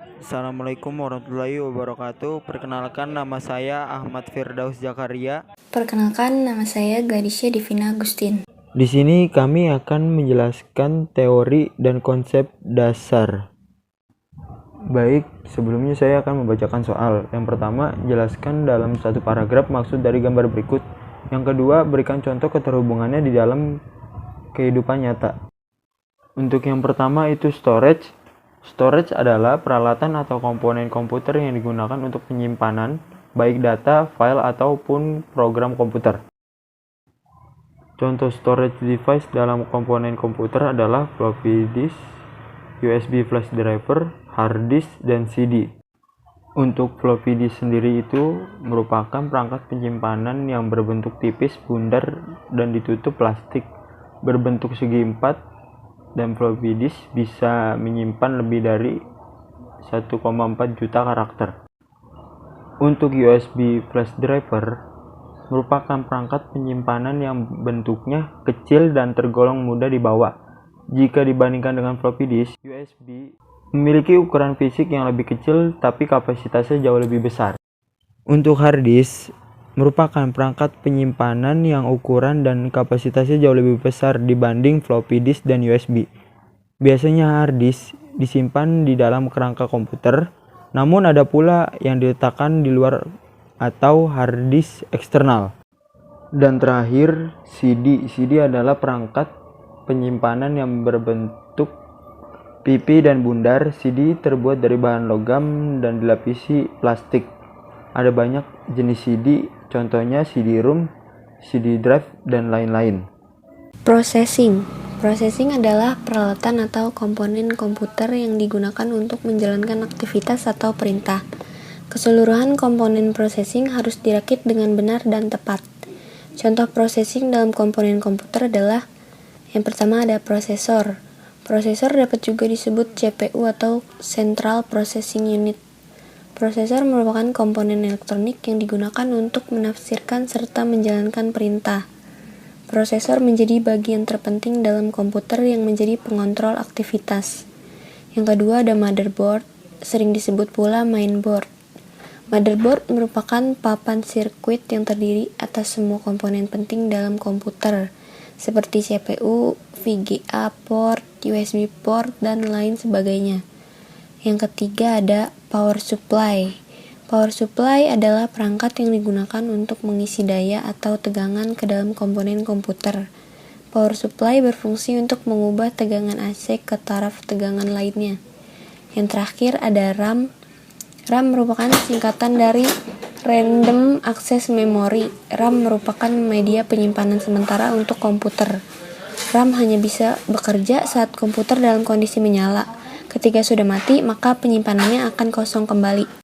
Assalamualaikum warahmatullahi wabarakatuh. Perkenalkan, nama saya Ahmad Firdaus Zakaria. Perkenalkan, nama saya Gadisya Divina Agustin. Di sini kami akan menjelaskan teori dan konsep dasar. Baik, sebelumnya saya akan membacakan soal. Yang pertama, jelaskan dalam satu paragraf maksud dari gambar berikut. Yang kedua, berikan contoh keterhubungannya di dalam kehidupan nyata. Untuk yang pertama itu storage. Storage adalah peralatan atau komponen komputer yang digunakan untuk penyimpanan, baik data, file, ataupun program komputer. Contoh storage device dalam komponen komputer adalah floppy disk, USB flash driver, hard disk, dan CD. Untuk floppy disk sendiri itu merupakan perangkat penyimpanan yang berbentuk tipis, bundar, dan ditutup plastik, berbentuk segi empat, dan floppy disk bisa menyimpan lebih dari 1,4 juta karakter. Untuk USB flash driver merupakan perangkat penyimpanan yang bentuknya kecil dan tergolong mudah dibawa. Jika dibandingkan dengan floppy disk, USB memiliki ukuran fisik yang lebih kecil tapi kapasitasnya jauh lebih besar. Untuk hard disk merupakan perangkat penyimpanan yang ukuran dan kapasitasnya jauh lebih besar dibanding floppy disk dan USB. Biasanya hard disk disimpan di dalam kerangka komputer, namun ada pula yang diletakkan di luar atau hard disk eksternal. Dan terakhir, CD. CD adalah perangkat penyimpanan yang berbentuk pipi dan bundar. CD terbuat dari bahan logam dan dilapisi plastik. Ada banyak jenis CD, contohnya CD-ROM, CD drive, dan lain-lain. Processing. Processing adalah peralatan atau komponen komputer yang digunakan untuk menjalankan aktivitas atau perintah. Keseluruhan komponen processing harus dirakit dengan benar dan tepat. Contoh processing dalam komponen komputer adalah yang pertama ada prosesor. Prosesor dapat juga disebut CPU atau Central Processing Unit. Prosesor merupakan komponen elektronik yang digunakan untuk menafsirkan serta menjalankan perintah. Prosesor menjadi bagian terpenting dalam komputer yang menjadi pengontrol aktivitas. Yang kedua ada motherboard, sering disebut pula mainboard. Motherboard merupakan papan sirkuit yang terdiri atas semua komponen penting dalam komputer, seperti CPU, VGA port, USB port, dan lain sebagainya. Yang ketiga ada power supply. Power supply adalah perangkat yang digunakan untuk mengisi daya atau tegangan ke dalam komponen komputer. Power supply berfungsi untuk mengubah tegangan AC ke taraf tegangan lainnya. Yang terakhir ada RAM. RAM merupakan singkatan dari Random Access Memory. RAM merupakan media penyimpanan sementara untuk komputer. RAM hanya bisa bekerja saat komputer dalam kondisi menyala. Ketika sudah mati, maka penyimpanannya akan kosong kembali.